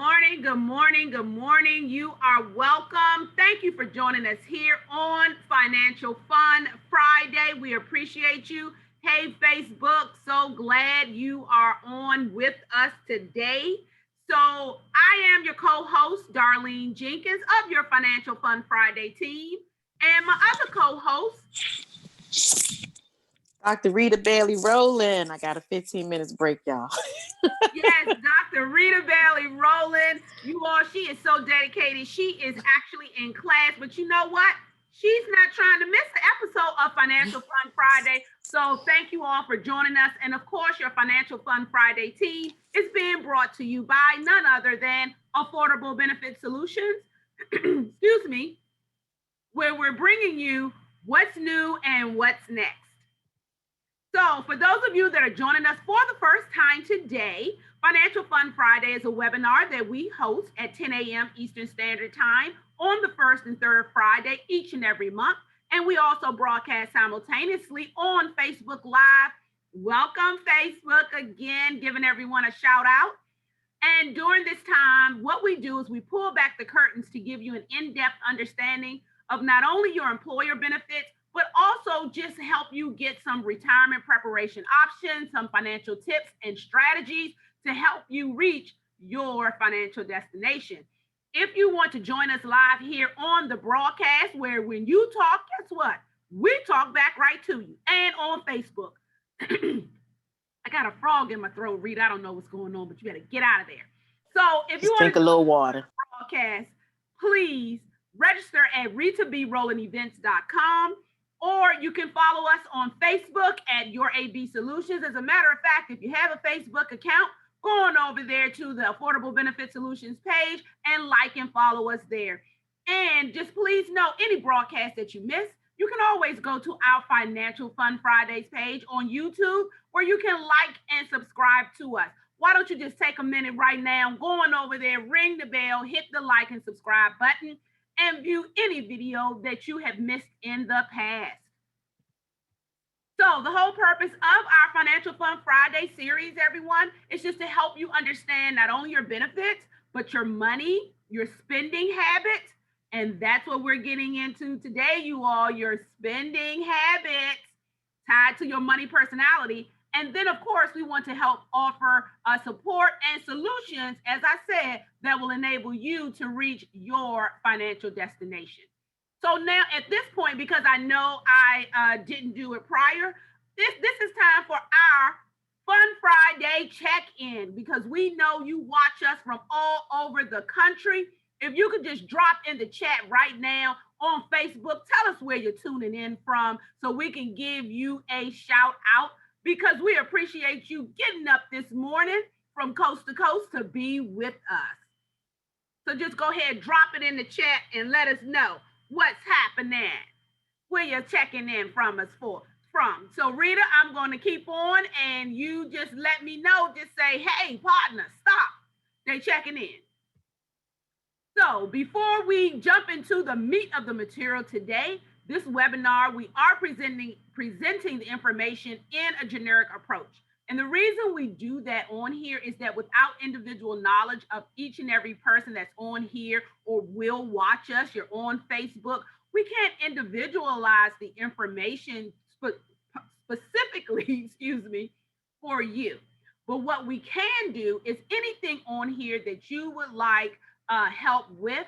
Morning, good morning, good morning. You are welcome. Thank you for joining us here on Financial Fun Friday. We appreciate you. Hey, Facebook, so glad you are on with us today. So, I am your co host, Darlene Jenkins of your Financial Fun Friday team. And my other co host, Dr. Rita Bailey Rowland. I got a 15 minutes break, y'all. yes, Dr. Rita Bailey Rowland. You all, she is so dedicated. She is actually in class, but you know what? She's not trying to miss the episode of Financial Fun Friday. So thank you all for joining us. And of course, your Financial Fun Friday team is being brought to you by none other than Affordable Benefit Solutions. Excuse me, where we're bringing you what's new and what's next. So, for those of you that are joining us for the first time today, Financial Fun Friday is a webinar that we host at 10 a.m. Eastern Standard Time on the first and third Friday each and every month. And we also broadcast simultaneously on Facebook Live. Welcome, Facebook, again, giving everyone a shout out. And during this time, what we do is we pull back the curtains to give you an in-depth understanding of not only your employer benefits, but also just help you get some retirement preparation options, some financial tips and strategies to help you reach your financial destination. If you want to join us live here on the broadcast, where when you talk, guess what? We talk back right to you, and on Facebook. I got a frog in my throat, Rita. I don't know what's going on, but you got to get out of there. So if you Just want drink to a little water. broadcast, please register at ritabrolandevents.com, or you can follow us on Facebook at Your AB Solutions. As a matter of fact, if you have a Facebook account, go on over there to the Affordable Benefit Solutions page and like and follow us there. And just please know any broadcast that you miss, you can always go to our Financial Fun Fridays page on YouTube where you can like and subscribe to us. Why don't you just take a minute right now, go on over there, ring the bell, hit the like and subscribe button, and view any video that you have missed in the past. So, the whole purpose of our Financial Fun Friday series, everyone, is just to help you understand not only your benefits, but your money, your spending habits. And that's what we're getting into today, you all, your spending habits tied to your money personality. And then, of course, we want to help offer support and solutions, as I said, that will enable you to reach your financial destination. So now at this point, because I know I didn't do it prior, this is time for our Fun Friday check-in, because we know you watch us from all over the country. If you could just drop in the chat right now on Facebook, tell us where you're tuning in from so we can give you a shout out, because we appreciate you getting up this morning from coast to coast to be with us. So just go ahead, drop it in the chat and let us know what's happening, where you're checking in from us from. So Rita, I'm going to keep on, and you just let me know. Just say, hey, partner, stop. They checking in. So before we jump into the meat of the material today, this webinar, we are presenting the information in a generic approach. And the reason we do that on here is that without individual knowledge of each and every person that's on here or will watch us, you're on Facebook, we can't individualize the information specifically, excuse me, for you. But what we can do is anything on here that you would like help with,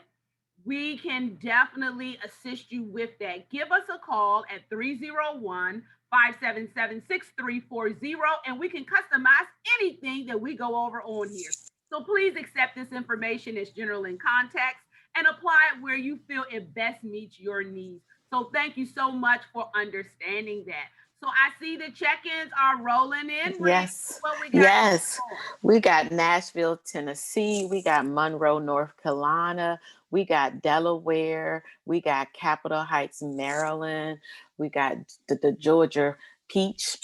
we can definitely assist you with that. Give us a call at 301 577 6340, and we can customize anything that we go over on here. So please accept this information as general in context and apply it where you feel it best meets your needs. So thank you so much for understanding that. So I see the check-ins are rolling in. Yes. What we got Yes. We got Nashville, Tennessee. We got Monroe, North Carolina. We got Delaware. We got Capitol Heights, Maryland. We got the Georgia Peach,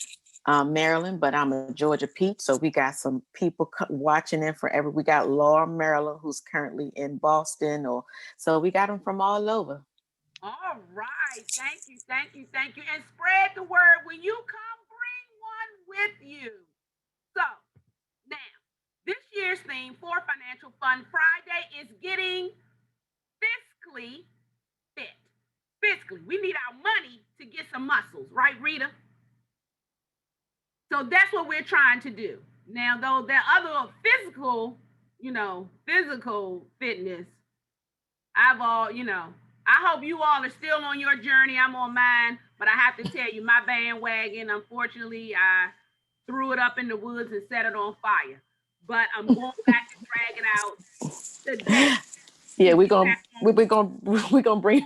Maryland, but I'm a Georgia Peach. So we got some people watching in forever. We got Laura, Maryland, who's currently in Boston. So we got them from all over. All right. Thank you. Thank you. Thank you. And spread the word. When you come, bring one with you. So now, this year Year's theme for Financial Fun Friday is getting fiscally fit. Fiscally, we need our money to get some muscles, right, Rita? So that's what we're trying to do. Now, though, there are other physical, physical fitness. I hope you all are still on your journey. I'm on mine, but I have to tell you, my bandwagon, unfortunately, I threw it up in the woods and set it on fire. But I'm going back to drag it out today. Yeah, we're gonna bring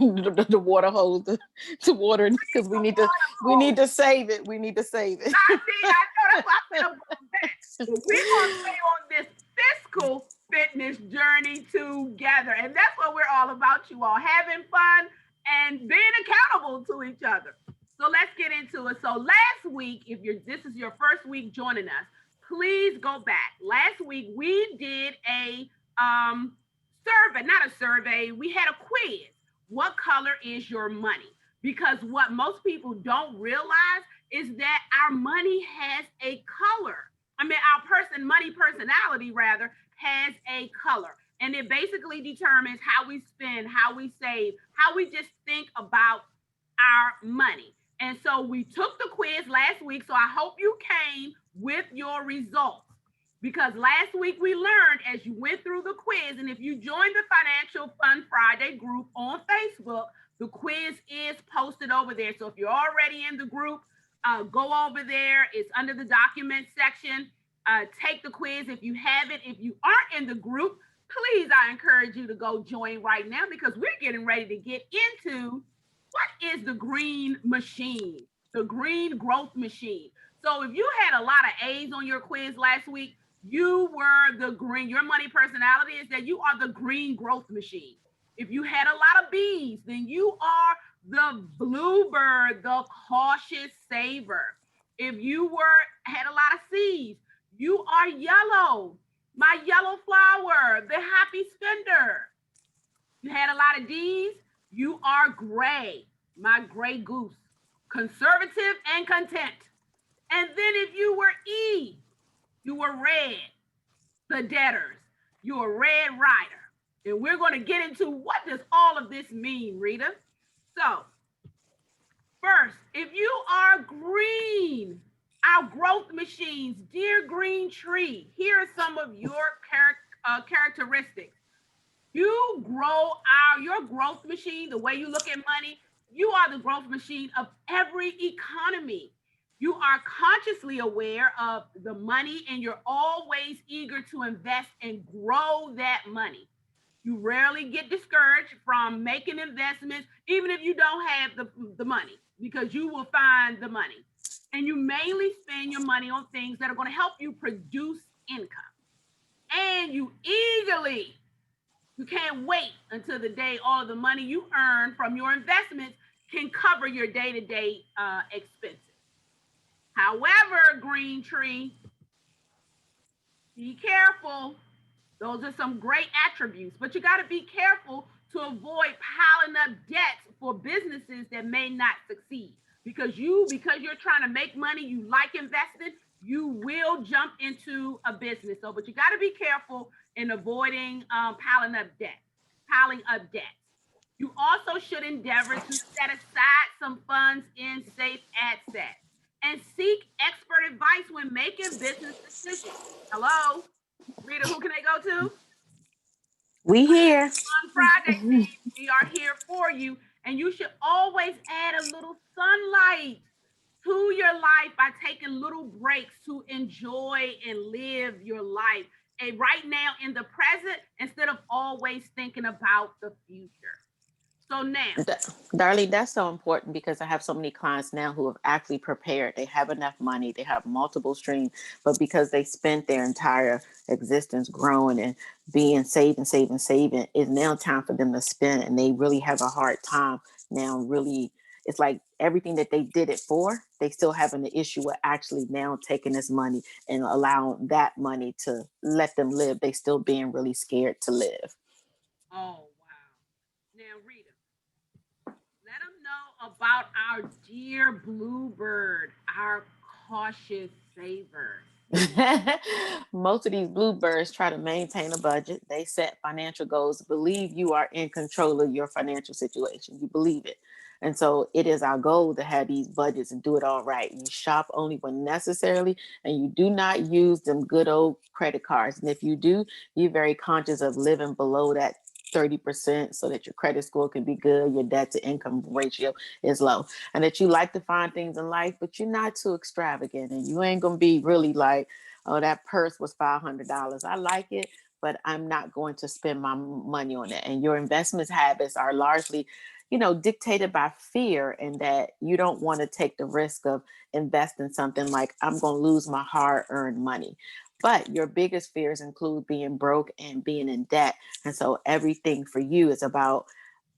the water hose to water it because we need to save it. We need to save it. I know that's why I said I'm going back. But we're gonna stay on this fiscal fitness journey together, and that's what we're all about. You all having fun and being accountable to each other. So let's get into it. So last week, if this is your first week joining us, please go back. Last week we did a survey, not a survey, we had a quiz. What color is your money? Because what most people don't realize is that our money has a color. I mean, our money personality rather, has a color. And it basically determines how we spend, how we save, how we just think about our money. And so we took the quiz last week. So I hope you came with your results. Because last week we learned as you went through the quiz, and if you joined the Financial Fun Friday group on Facebook, the quiz is posted over there. So if you're already in the group, go over there. It's under the document section. Take the quiz if you haven't. If you aren't in the group, please, I encourage you to go join right now because we're getting ready to get into what is the green machine, the green growth machine. So if you had a lot of A's on your quiz last week, you were the green. Your money personality is that you are the green growth machine. If you had a lot of B's, then you are the bluebird, the cautious saver. If you had a lot of C's, you are yellow, my yellow flower, the happy spender. You had a lot of D's, you are gray, my gray goose, conservative and content. And then if you were E, you were red, the debtors. You're a red rider. And we're going to get into what does all of this mean, Rita? So, first, if you are green, our growth machines, dear green tree, here are some of your characteristics. You grow your growth machine, the way you look at money, you are the growth machine of every economy. You are consciously aware of the money and you're always eager to invest and grow that money. You rarely get discouraged from making investments, even if you don't have the money, because you will find the money. And you mainly spend your money on things that are going to help you produce income. And you can't wait until the day all of the money you earn from your investments can cover your day-to-day expenses. However, green tree, be careful. Those are some great attributes, but you got to be careful to avoid piling up debts for businesses that may not succeed. Because you're trying to make money, you like investing, you will jump into a business. So, but you got to be careful in avoiding piling up debts. You also should endeavor to set aside some funds in safe assets and seek expert advice when making business decisions. Hello, Rita, who can I go to? We here. On Friday, we are here for you. And you should always add a little sunlight to your life by taking little breaks to enjoy and live your life. And right now in the present, instead of always thinking about the future. So now, Darlene, that's so important because I have so many clients now who have actually prepared. They have enough money, they have multiple streams, but because they spent their entire existence growing and being saving, it's now time for them to spend, and they really have a hard time now. Really, it's like everything that they did it for, they still having the issue with actually now taking this money and allowing that money to let them live. They still being really scared to live. Oh wow! Now, Rita, let them know about our dear bluebird, our cautious saver. Most of these bluebirds try to maintain a budget. They set financial goals, believe you are in control of your financial situation. You believe it. And so it is our goal to have these budgets and do it all right. You shop only when necessarily, and you do not use them good old credit cards. And if you do, you're very conscious of living below that 30% so that your credit score can be good, your debt to income ratio is low, and that you like to find things in life, but you're not too extravagant, and you ain't gonna be really like, oh, that purse was $500. I like it, but I'm not going to spend my money on it. And your investment habits are largely, dictated by fear, and that you don't want to take the risk of investing something like, I'm going to lose my hard earned money. But your biggest fears include being broke and being in debt. And so everything for you is about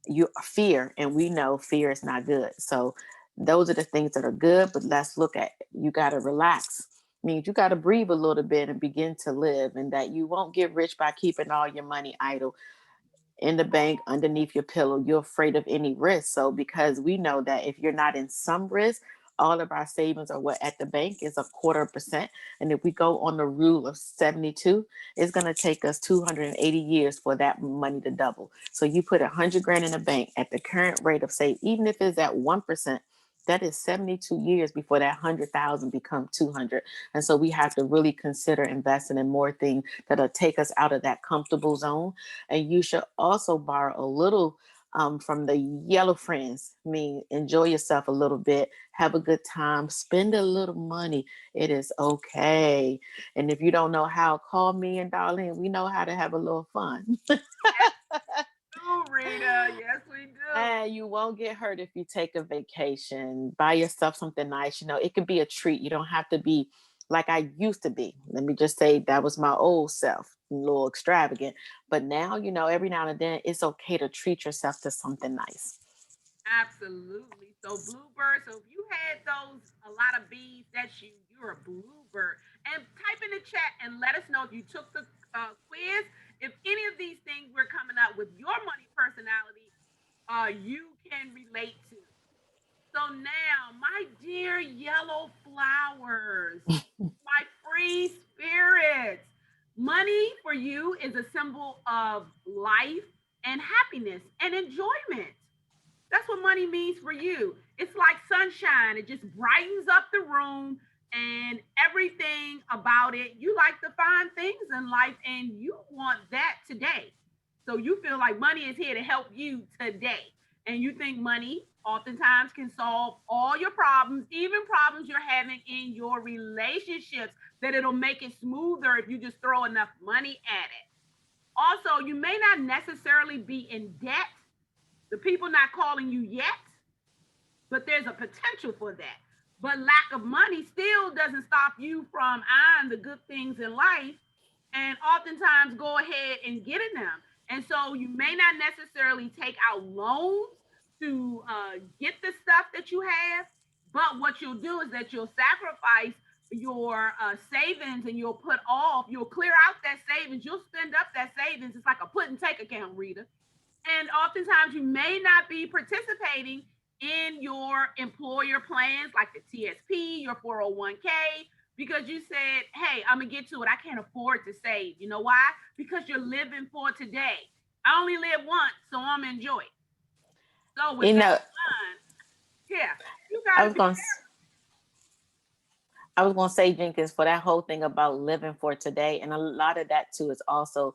your fear, and we know fear is not good. So those are the things that are good, but let's look at, you got to relax. Means you got to breathe a little bit and begin to live, and that you won't get rich by keeping all your money idle in the bank underneath your pillow. You're afraid of any risk. So because we know that if you're not in some risk, all of our savings are what at the bank is 1/4%. And if we go on the rule of 72, it's going to take us 280 years for that money to double. So you put 100 grand in a bank at the current rate of, say, even if it's at 1%, that is 72 years before that 100,000 become 200. And so we have to really consider investing in more things that'll take us out of that comfortable zone. And you should also borrow a little from the yellow friends. I mean, enjoy yourself a little bit, have a good time, spend a little money. It is okay. And if you don't know how, call me and Darlene. We know how to have a little fun. Oh, Rita, yes, we do. And you won't get hurt if you take a vacation, buy yourself something nice. It could be a treat. You don't have to be like I used to be. Let me just say that was my old self, a little extravagant. But now, every now and then it's okay to treat yourself to something nice. Absolutely. So bluebird. So if you had those a lot of bees, that's you. You're a bluebird. And type in the chat and let us know if you took the quiz. If any of these things we're coming up with your money personality, you can relate to. So now, my dear yellow flowers, my free spirits, money for you is a symbol of life and happiness and enjoyment. That's what money means for you. It's like sunshine. It just brightens up the room and everything about it. You like to find things in life and you want that today. So you feel like money is here to help you today. And you think money oftentimes can solve all your problems, even problems you're having in your relationships, that it'll make it smoother if you just throw enough money at it. Also, you may not necessarily be in debt, the people not calling you yet, but there's a potential for that. But lack of money still doesn't stop you from eyeing the good things in life and oftentimes go ahead and getting them. And so you may not necessarily take out loans to get the stuff that you have, but what you'll do is that you'll sacrifice your savings and you'll clear out that savings, you'll spend up that savings. It's like a put and take account, Rita. And oftentimes you may not be participating in your employer plans like the TSP, your 401k, because you said, hey, I'm going to get to it. I can't afford to save. You know why? Because you're living for today. I only live once, so I'm enjoying. So with You that know, in mind, yeah, you I got to was be. going to I was going to say, Jenkins, for that whole thing about living for today, and a lot of that too is also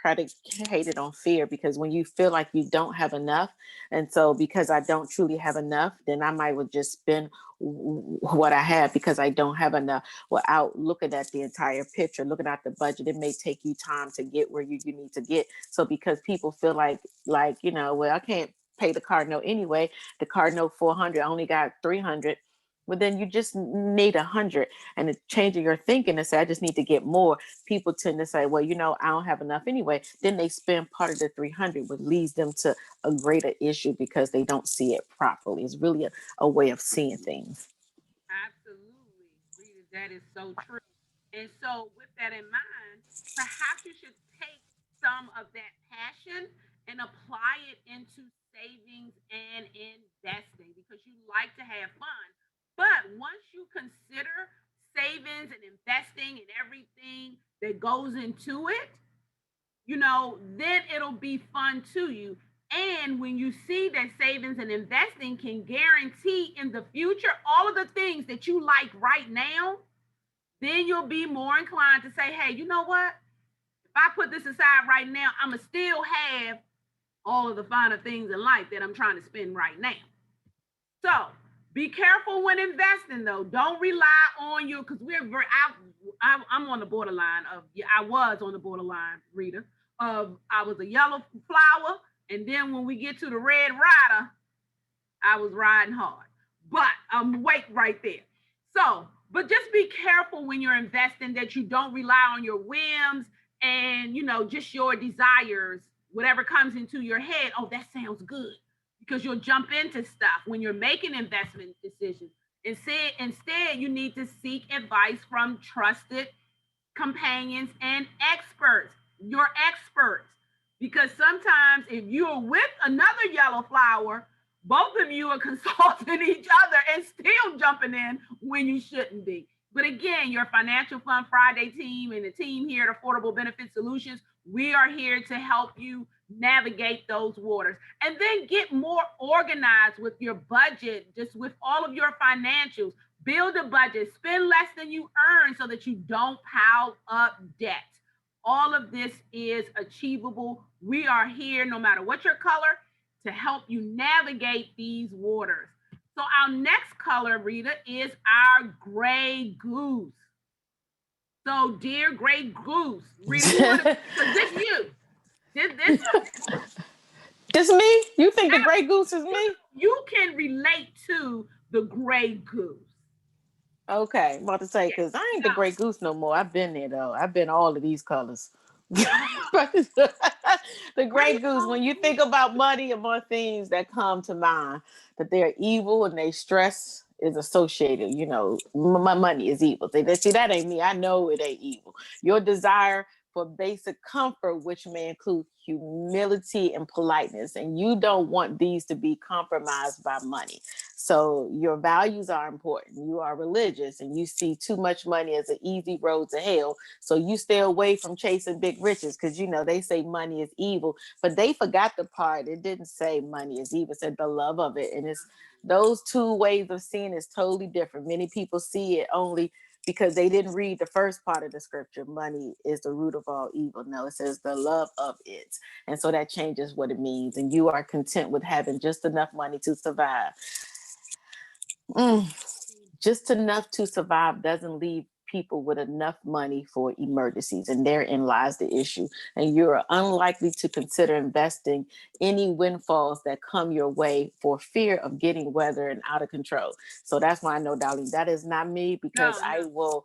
predicated on fear, because when you feel like you don't have enough, and so because I don't truly have enough, then I might would just spend what I have because I don't have enough without looking at the entire picture, looking at the budget. It may take you time to get where you need to get. So because people feel like, well, I can't pay the card note anyway. The card note 400, I only got 300. Well, then you just need 100, and it's changing your thinking to say, I just need to get more. People tend to say, well, I don't have enough anyway. Then they spend part of the 300, which leads them to a greater issue because they don't see it properly. It's really a way of seeing things. Absolutely, Rita, that is so true. And so, with that in mind, perhaps you should take some of that passion and apply it into savings and investing because you like to have fun. But once you consider savings and investing and everything that goes into it, you know, then it'll be fun to you. And when you see that savings and investing can guarantee in the future all of the things that you like right now, then you'll be more inclined to say, hey, you know what? If I put this aside right now, I'm going to still have all of the finer things in life that I'm trying to spend right now. So be careful when investing, though. Don't rely on you, because I'm on the borderline of, I was on the borderline, Rita, of I was a yellow flower, and then when we get to the red rider, I was riding hard. But I'm wait right there. So, but just be careful when you're investing that you don't rely on your whims and, you know, just your desires, whatever comes into your head. Oh, that sounds good. Because you'll jump into stuff when you're making investment decisions. Instead, you need to seek advice from trusted companions and experts, your experts. Because sometimes if you're with another yellow flower, both of you are consulting each other and still jumping in when you shouldn't be. But again, your Financial Fun Friday team and the team here at Affordable Benefit Solutions, we are here to help you navigate those waters and then get more organized with your budget, just with all of your financials. Build a budget, spend less than you earn so that you don't pile up debt. All of this is achievable. We are here, no matter what your color, to help you navigate these waters. So our next color, Rita, is our gray goose. So, dear gray goose, Rita, because this you. This me? You think the gray goose is me? You can relate to the gray goose. Okay, I'm about to say, because I ain't the gray goose no more. I've been there, though. I've been all of these colors. The gray goose, when you think about money, among things that come to mind, that they're evil and they stress is associated. You know, my money is evil. They see, that ain't me. I know it ain't evil. Your desire for basic comfort, which may include humility and politeness. And you don't want these to be compromised by money. So your values are important. You are religious and you see too much money as an easy road to hell. So you stay away from chasing big riches because, you know, they say money is evil, but they forgot the part. It didn't say money is evil. It said the love of it. And it's those two ways of seeing is totally different. Many people see it only because they didn't read the first part of the scripture. Money is the root of all evil. No, it says the love of it. And so that changes what it means. And you are content with having just enough money to survive. Just enough to survive doesn't leave people with enough money for emergencies, and therein lies the issue. And you're unlikely to consider investing any windfalls that come your way for fear of getting weathered and out of control. So that's why I know, darling, that is not me, because no.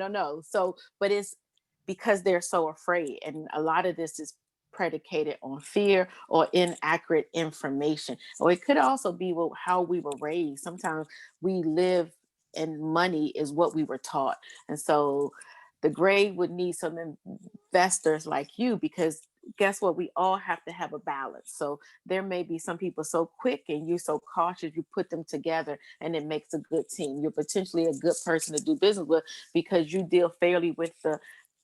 No. So, but it's because they're so afraid. And a lot of this is predicated on fear or inaccurate information. Or it could also be how we were raised. Sometimes we live and money is what we were taught. And so the gray would need some investors like you, because guess what? We all have to have a balance. So there may be some people so quick and you're so cautious, you put them together and it makes a good team. You're potentially a good person to do business with because you deal fairly with the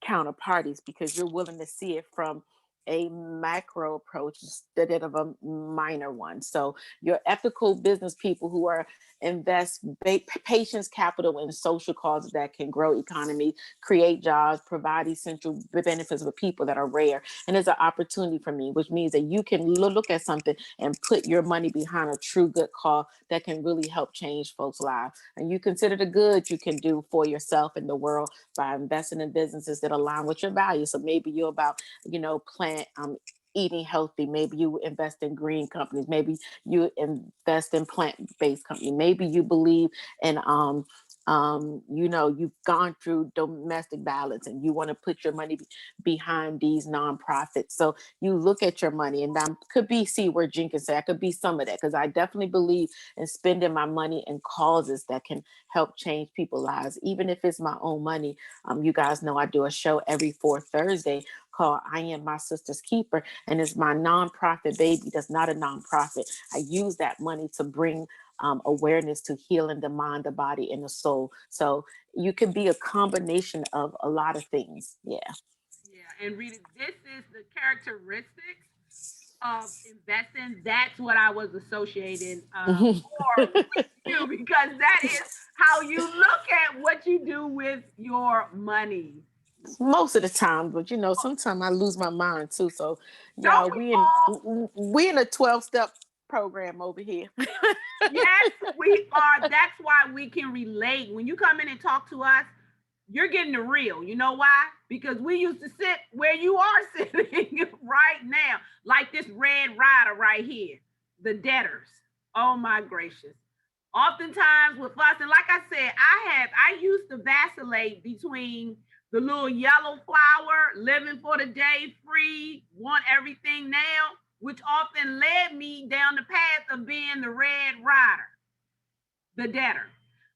counterparties, because you're willing to see it from a macro approach instead of a minor one. So your ethical business people who are invest patience capital in social causes that can grow economy, create jobs, provide essential benefits for people that are rare. And it's an opportunity for me, which means that you can look at something and put your money behind a true good cause that can really help change folks' lives. And you consider the good you can do for yourself and the world by investing in businesses that align with your values. So maybe you're about, plant eating healthy. Maybe you invest in green companies. Maybe you invest in plant-based companies. Maybe you believe in you've gone through domestic violence and you want to put your money behind these nonprofits. So you look at your money, and that could be, see where Jenkins said, I could be some of that, because I definitely believe in spending my money in causes that can help change people's lives, even if it's my own money. You guys know I do a show every fourth Thursday called I Am My Sister's Keeper, and it's my nonprofit baby. That's not a nonprofit. I use that money to bring awareness to healing the mind, the body, and the soul. So you can be a combination of a lot of things. Yeah. Yeah, and Rita, this is the characteristics of investing. That's what I was associating more with you, because that is how you look at what you do with your money. Most of the time, but sometimes I lose my mind too. So Don't y'all, we all? we in a 12-step program over here. Yes, we are. That's why we can relate. When you come in and talk to us, you're getting the real. You know why? Because we used to sit where you are sitting right now, like this red rider right here, the debtors. Oh my gracious. Oftentimes with us, and like I said, I used to vacillate between the little yellow flower, living for the day, free, want everything now, which often led me down the path of being the red rider, the debtor.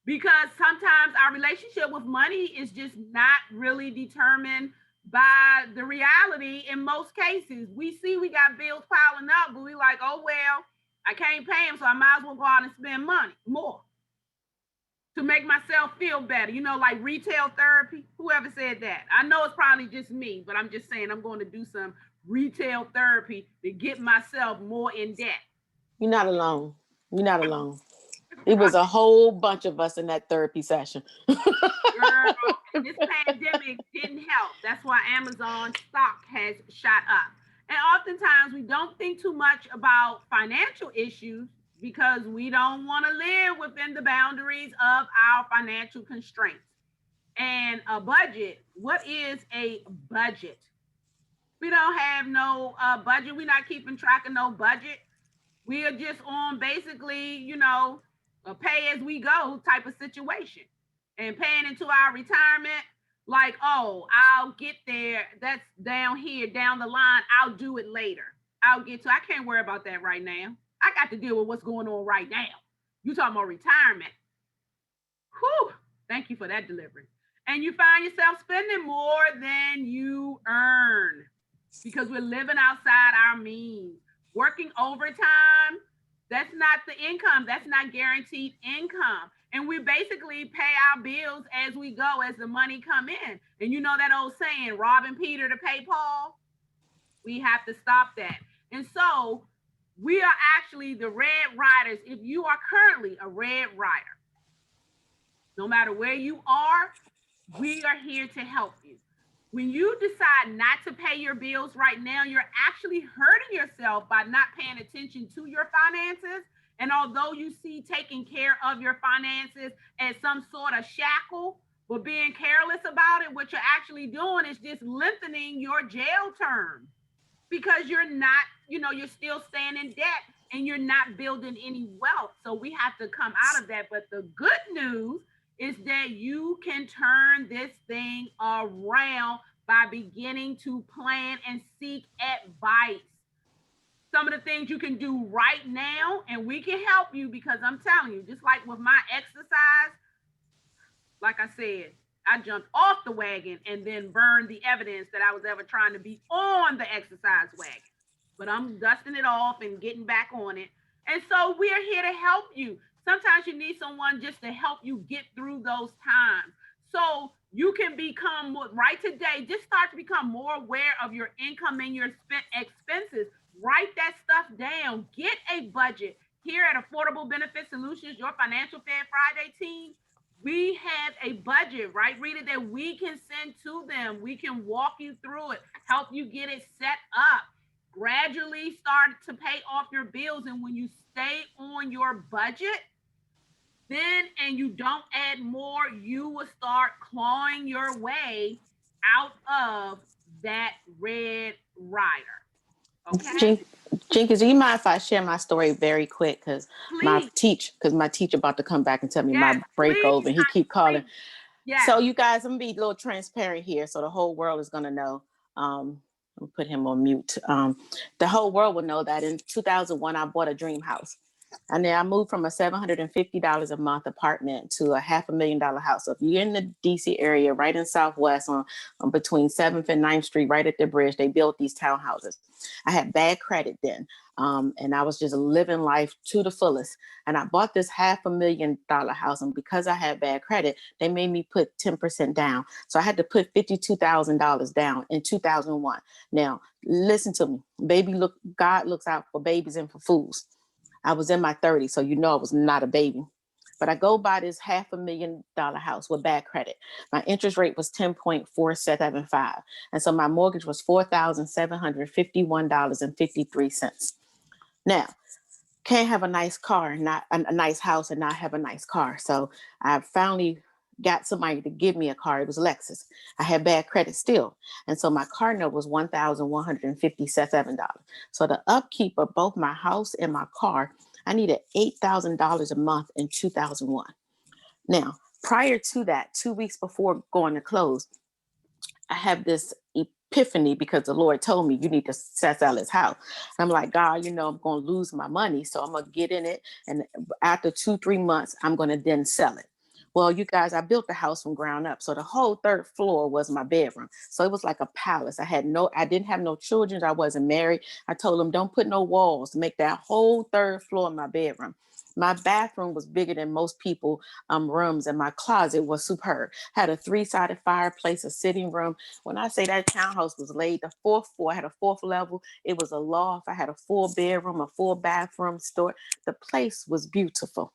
Because sometimes our relationship with money is just not really determined by the reality in most cases. We see we got bills piling up, but we like, oh well, I can't pay them, so I might as well go out and spend money more to make myself feel better. Like retail therapy. Whoever said that? I know it's probably just me, but I'm just saying I'm going to do some retail therapy to get myself more in debt. You're not alone. You're not alone. It was a whole bunch of us in that therapy session. Girl, and this pandemic didn't help. That's why Amazon stock has shot up. And oftentimes we don't think too much about financial issues because we don't want to live within the boundaries of our financial constraints. And a budget, what is a budget? We don't have no budget. We're not keeping track of no budget. We are just on basically, a pay as we go type of situation and paying into our retirement. Like, oh, I'll get there. That's down here, down the line. I'll do it later. I'll get to. I can't worry about that right now. I got to deal with what's going on right now. You talking about retirement? Whew. Thank you for that delivery. And you find yourself spending more than you earn because we're living outside our means. Working overtime, that's not the income. That's not guaranteed income. And we basically pay our bills as we go, as the money come in. And you know that old saying, robbing Peter to pay Paul? We have to stop that. And so we are actually the red riders. If you are currently a red rider, no matter where you are, we are here to help you. When you decide not to pay your bills right now, you're actually hurting yourself by not paying attention to your finances. And although you see taking care of your finances as some sort of shackle, but being careless about it, what you're actually doing is just lengthening your jail term because you're not, you're still staying in debt and you're not building any wealth. So we have to come out of that. But the good news is that you can turn this thing around by beginning to plan and seek advice. Some of the things you can do right now, and we can help you because I'm telling you, just like with my exercise, like I said, I jumped off the wagon and then burned the evidence that I was ever trying to be on the exercise wagon. But I'm dusting it off and getting back on it. And so we are here to help you. Sometimes you need someone just to help you get through those times. So you can become more, right today, just start to become more aware of your income and your expenses. Write that stuff down. Get a budget. Here at Affordable Benefit Solutions, your Financial Fed Friday team, we have a budget, right, Rita, that we can send to them. We can walk you through it, help you get it set up. Gradually start to pay off your bills. And when you stay on your budget, then and you don't add more, you will start clawing your way out of that red rider. Okay. Jenkins, do you mind if I share my story very quick? Because my teacher about to come back and tell me my break over, and he keep calling. Yes. So you guys, I'm gonna be a little transparent here, so the whole world is gonna know. I'll put him on mute. The whole world will know that in 2001 I bought a dream house. And then I moved from a $750 a month apartment to a $500,000 house. So if you're in the DC area, right in Southwest on between 7th and 9th Street, right at the bridge, they built these townhouses. I had bad credit then. And I was just living life to the fullest. And I bought this $500,000 house. And because I had bad credit, they made me put 10% down. So I had to put $52,000 down in 2001. Now, listen to me. God looks out for babies and for fools. I was in my 30s, so you know I was not a baby. But I go buy this $500,000 house with bad credit. My interest rate was 10.475. And so my mortgage was $4,751.53. Now, can't have a nice car, not a nice house and not have a nice car. So I finally got somebody to give me a car. It was Lexus. I had bad credit still. And so my car note was $1,157. So the upkeep of both my house and my car, I needed $8,000 a month in 2001. Now, prior to that, 2 weeks before going to close, I have this epiphany because the Lord told me you need to sell this house. And I'm like, God, you know, I'm going to lose my money. So I'm going to get in it. And after 2-3 months, I'm going to then sell it. Well, you guys, I built the house from ground up. So the whole 3rd floor was my bedroom. So it was like a palace. I didn't have no children. I wasn't married. I told them, don't put no walls, make that whole 3rd floor my bedroom. My bathroom was bigger than most people rooms, and my closet was superb. Had a 3-sided fireplace, a sitting room. When I say that townhouse was laid, the 4th floor, I had a 4th level. It was a loft. I had a 4 bedroom, a 4 bathroom store. The place was beautiful.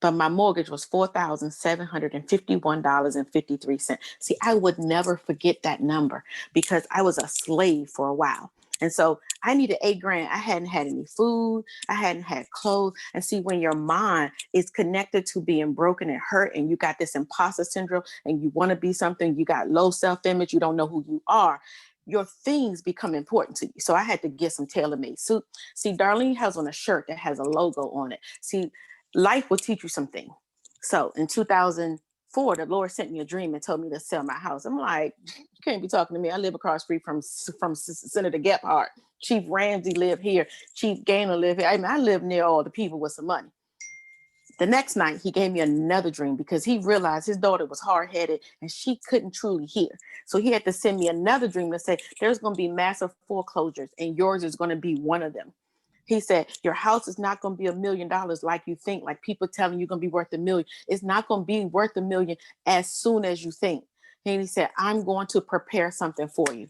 But my mortgage was $4,751.53. See, I would never forget that number because I was a slave for a while. And so I needed $8,000. I hadn't had any food. I hadn't had clothes. And see, when your mind is connected to being broken and hurt, and you got this imposter syndrome, and you want to be something, you got low self-image, you don't know who you are, your things become important to you. So I had to get some tailor-made suit. See, Darlene has on a shirt that has a logo on it. See, life will teach you something. So in 2004, the Lord sent me a dream and told me to sell my house. I'm like, you can't be talking to me. I live across the street from Senator Gephardt. Chief Ramsey live here. Chief Gaynor live here. I mean, I live near all the people with some money. The next night, he gave me another dream because he realized his daughter was hard-headed and she couldn't truly hear. So he had to send me another dream to say, there's going to be massive foreclosures and yours is going to be one of them. He said, your house is not going to be $1 million like you think, like people telling you going to be worth $1 million. It's not going to be worth $1 million as soon as you think. And he said, I'm going to prepare something for you.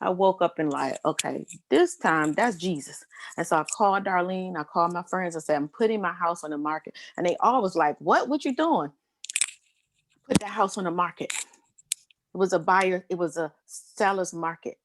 I woke up and like, okay, this time that's Jesus. And so I called Darlene, I called my friends, I said, I'm putting my house on the market. And they all was like, what you doing? Put that house on the market. It was a seller's market.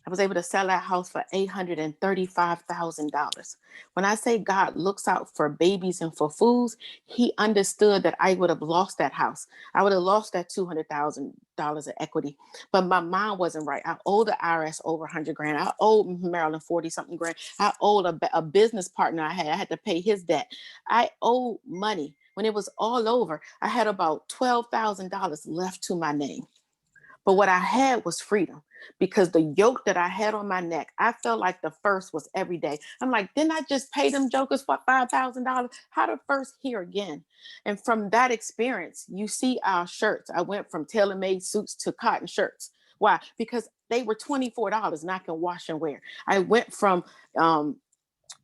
I was able to sell that house for $835,000. When I say God looks out for babies and for fools, he understood that I would have lost that house. I would have lost that $200,000 of equity, but my mind wasn't right. I owed the IRS over $100,000. I owed Maryland 40 something grand. I owed a business partner I had to pay his debt. I owed money. When it was all over, I had about $12,000 left to my name. But what I had was freedom because the yoke that I had on my neck, I felt like the first was every day. I'm like, didn't I just pay them jokers for $5,000? How the first here again? And from that experience, you see our shirts. I went from tailor-made suits to cotton shirts. Why? Because they were $24 and I can wash and wear. I went from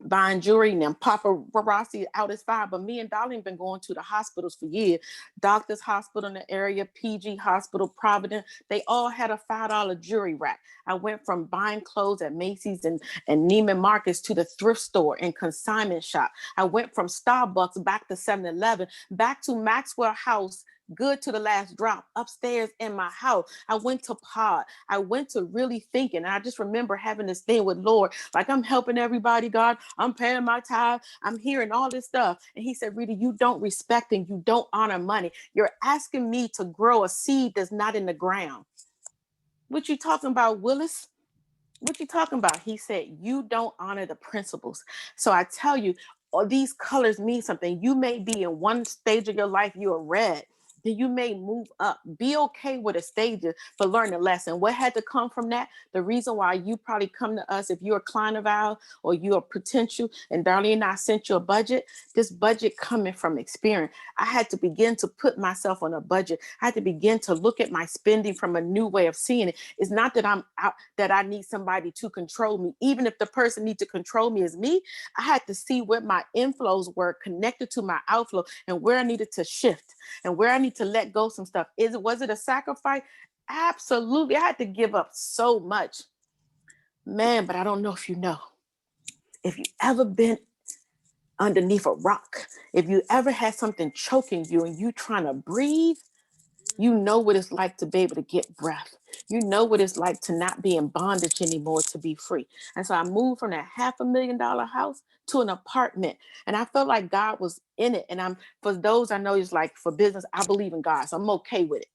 buying jewelry and then paparazzi out as $5. But me and Darlene been going to the hospitals for years. Doctors Hospital in the area, PG Hospital, Providence. They all had a $5 jewelry rack. I went from buying clothes at Macy's and Neiman Marcus to the thrift store and consignment shop. I went from Starbucks back to 7-Eleven, back to Maxwell House, good to the last drop, upstairs in my house. I went to Pod. I went to really thinking. And I just remember having this thing with Lord, like I'm helping everybody, God. I'm paying my tithe. I'm hearing all this stuff. And he said, Rita, you don't respect and you don't honor money. You're asking me to grow a seed that's not in the ground. What you talking about, Willis? What you talking about? He said, you don't honor the principles. So I tell you, all these colors mean something. You may be in one stage of your life, you're red. then you may move up. Be okay with a stages, but learn a lesson. What had to come from that? The reason why you probably come to us, if you're a client of ours or you're a potential, and Darlene and I sent you a budget, this budget coming from experience. I had to begin to put myself on a budget. I had to begin to look at my spending from a new way of seeing it. It's not that I'm out, that I need somebody to control me. Even if the person needs to control me is me, I had to see where my inflows were connected to my outflow and where I needed to shift and where I need to let go some stuff. Was it a sacrifice? Absolutely. I had to give up so much. Man, but I don't know if you know. If you ever been underneath a rock, if you ever had something choking you and you trying to breathe, you know what it's like to be able to get breath. You know what it's like to not be in bondage anymore, to be free. And so I moved from that $500,000 house to an apartment. And I felt like God was in it. And for those I know, it's like for business, I believe in God. So I'm okay with it.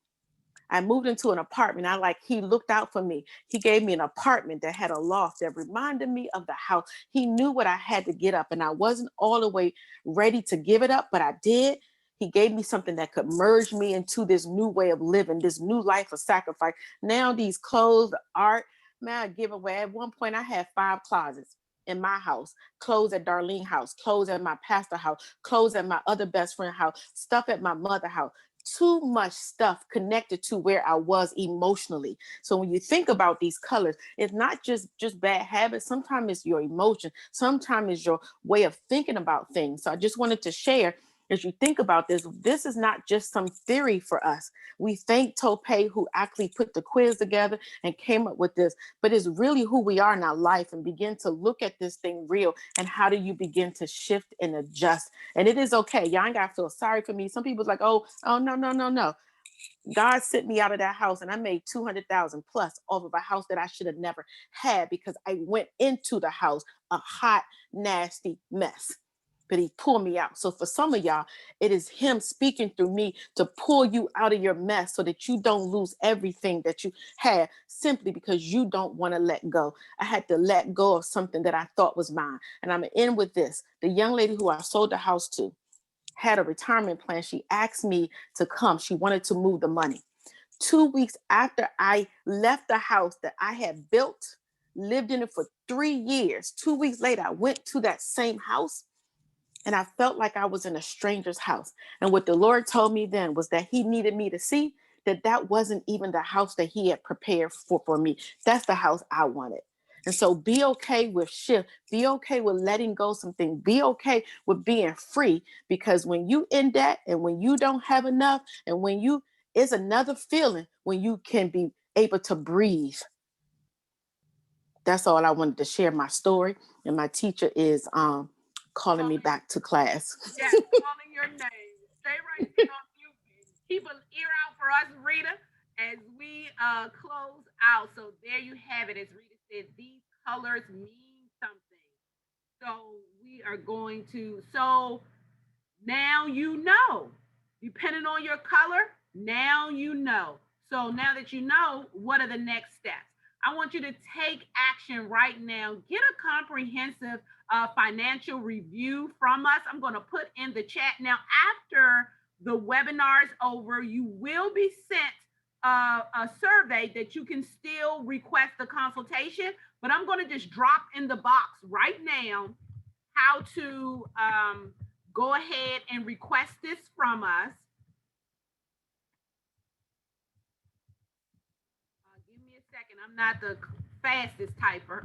I moved into an apartment. He looked out for me. He gave me an apartment that had a loft that reminded me of the house. He knew what I had to get up, and I wasn't all the way ready to give it up, but I did. He gave me something that could merge me into this new way of living, this new life of sacrifice. Now these clothes, the art, man, I give away. At one point, I had 5 closets in my house, clothes at Darlene's house, clothes at my pastor house, clothes at my other best friend house, stuff at my mother house. Too much stuff connected to where I was emotionally. So when you think about these colors, it's not just bad habits. Sometimes it's your emotion. Sometimes it's your way of thinking about things. So I just wanted to share, as you think about this is not just some theory for us. We thank Tope, who actually put the quiz together and came up with this, but it's really who we are in our life, and begin to look at this thing real. And how do you begin to shift and adjust? And it is okay. Y'all ain't got to feel sorry for me. Some people's like, oh, no. God sent me out of that house and I made 200,000 plus off of a house that I should have never had, because I went into the house a hot, nasty mess. But he pulled me out. So for some of y'all, it is him speaking through me to pull you out of your mess so that you don't lose everything that you had simply because you don't want to let go. I had to let go of something that I thought was mine. And I'm going to end with this. The young lady who I sold the house to had a retirement plan. She asked me to come. She wanted to move the money. 2 weeks after I left the house that I had built, lived in it for 3 years, 2 weeks later, I went to that same house and I felt like I was in a stranger's house. And what the Lord told me then was that he needed me to see that that wasn't even the house that he had prepared for me. That's the house I wanted. And so be okay with shift. Be okay with letting go something. Be okay with being free, because when you in debt and when you don't have enough and when you, it's another feeling when you can be able to breathe. That's all I wanted to share my story. And my teacher is calling me back to class. Yes, calling your name. Stay right there on mute. Keep an ear out for us, Rita, as we close out. So there you have it. As Rita said, these colors mean something. So we are going to, so now you know. Depending on your color, now you know. So now that you know, what are the next steps? I want you to take action right now. Get a comprehensive financial review from us. I'm going to put in the chat now. After the webinar is over, you will be sent a survey that you can still request the consultation. But I'm going to just drop in the box right now how to go ahead and request this from us. Give me a second. I'm not the fastest typer.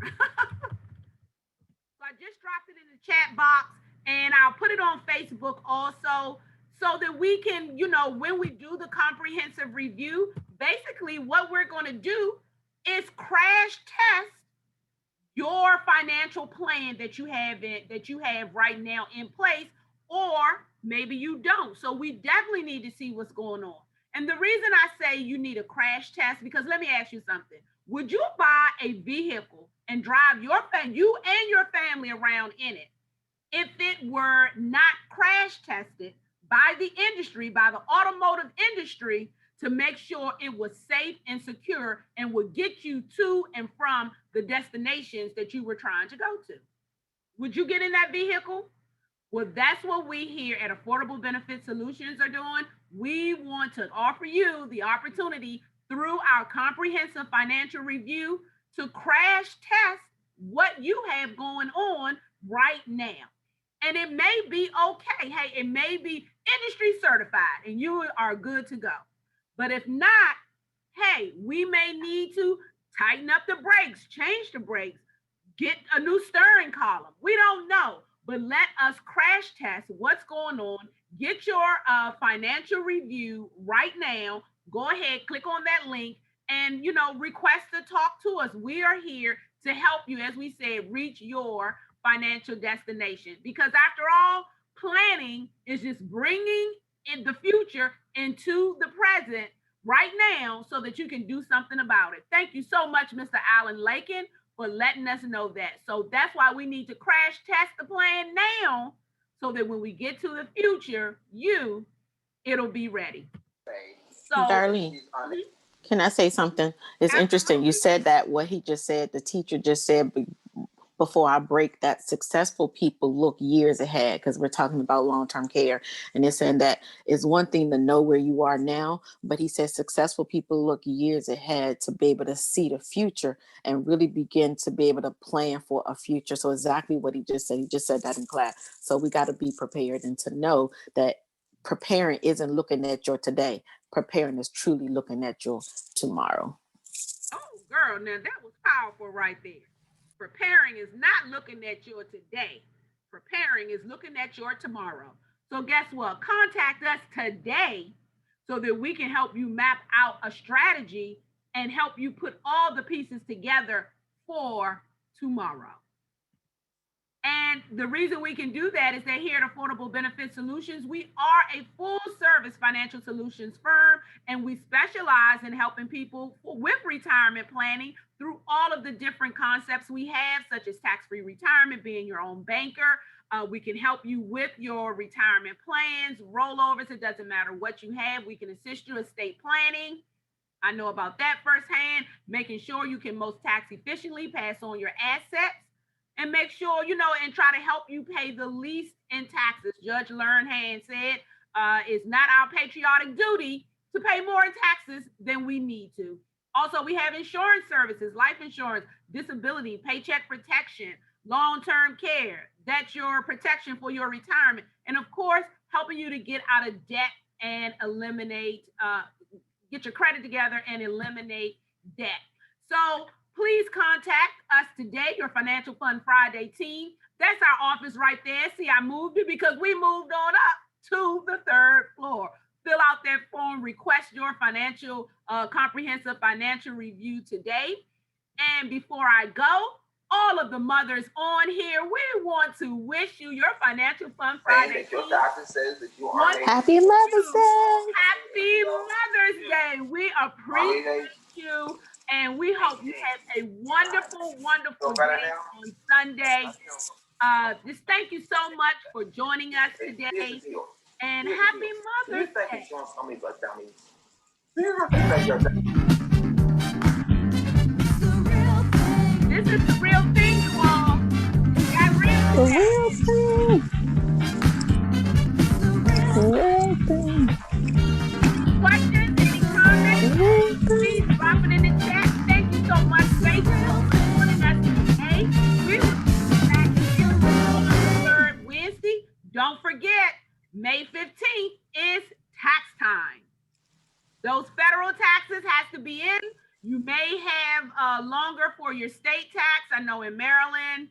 So I just dropped it in the chat box, and I'll put it on Facebook also, so that we can, when we do the comprehensive review, basically what we're going to do is crash test your financial plan that you have right now in place, or maybe you don't. So we definitely need to see what's going on. And the reason I say you need a crash test, because let me ask you something. Would you buy a vehicle and drive you and your family around in it if it were not crash tested by the industry, by the automotive industry, to make sure it was safe and secure and would get you to and from the destinations that you were trying to go to? Would you get in that vehicle? Well, that's what we here at Affordable Benefit Solutions are doing. we want to offer you the opportunity through our comprehensive financial review to crash test what you have going on right now. And it may be okay. Hey, it may be industry certified and you are good to go. But if not, hey, we may need to tighten up the brakes, change the brakes, get a new steering column. We don't know, but let us crash test what's going on. Get your financial review right now. Go ahead, click on that link, and request to talk to us. We are here to help you, as we said, reach your financial destination. Because after all, planning is just bringing in the future into the present right now so that you can do something about it. Thank you so much, Mr. Alan Lakin, for letting us know that. So that's why we need to crash test the plan now so that when we get to the future, it'll be ready. So, Darlene, can I say something? It's interesting. You said that what he just said, the teacher just said before I break, that successful people look years ahead, because we're talking about long-term care. And they're saying that it's one thing to know where you are now, but he says successful people look years ahead to be able to see the future and really begin to be able to plan for a future. So exactly what he just said that in class. So we got to be prepared and to know that preparing isn't looking at your today. Preparing is truly looking at your tomorrow. Oh, girl, now that was powerful right there. Preparing is not looking at your today. Preparing is looking at your tomorrow. So guess what? Contact us today so that we can help you map out a strategy and help you put all the pieces together for tomorrow. And the reason we can do that is that here at Affordable Benefit Solutions, we are a full service financial solutions firm, and we specialize in helping people with retirement planning through all of the different concepts we have, such as tax-free retirement, being your own banker. We can help you with your retirement plans, rollovers. It doesn't matter what you have. We can assist you with estate planning. I know about that firsthand, making sure you can most tax efficiently pass on your assets. And make sure, and try to help you pay the least in taxes. Judge Lernhan said it's not our patriotic duty to pay more in taxes than we need to. Also, we have insurance services, life insurance, disability, paycheck protection, long-term care. That's your protection for your retirement. And of course, helping you to get out of debt and eliminate, get your credit together and eliminate debt. So please contact us today, your Financial Fun Friday team. That's our office right there. See, I moved it because we moved on up to the 3rd floor. Fill out that form, request your comprehensive financial review today. And before I go, all of the mothers on here, we want to wish you your Financial Fun Friday. Your doctor says that you are Happy Mother's Day. Happy Mother's Day. We appreciate you. And we hope you have a wonderful, wonderful day on Sunday. Just thank you so much for joining us today. And happy Mother's Day. This is the real thing, you all. The real thing. The real thing. Questions, any comments? Please drop it in the chat. Thank you so much, Facebook, for joining us today. We will be back here on the 3rd Wednesday. Don't forget, May 15th is tax time. Those federal taxes has to be in. You may have longer for your state tax. I know in Maryland,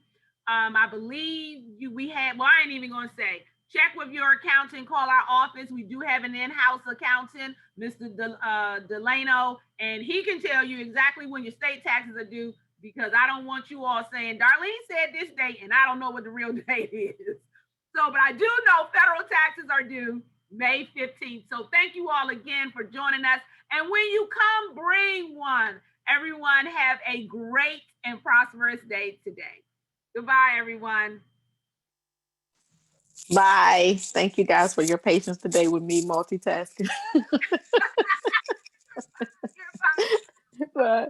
I believe we had, well, I ain't even gonna say, check with your accountant, call our office. We do have an in-house accountant, Mr. Delano, and he can tell you exactly when your state taxes are due, because I don't want you all saying, Darlene said this date, and I don't know what the real date is. So, but I do know federal taxes are due May 15th. So thank you all again for joining us. And when you come, bring one. Everyone have a great and prosperous day today. Goodbye, everyone. Bye. Thank you guys for your patience today with me multitasking. Bye. Bye.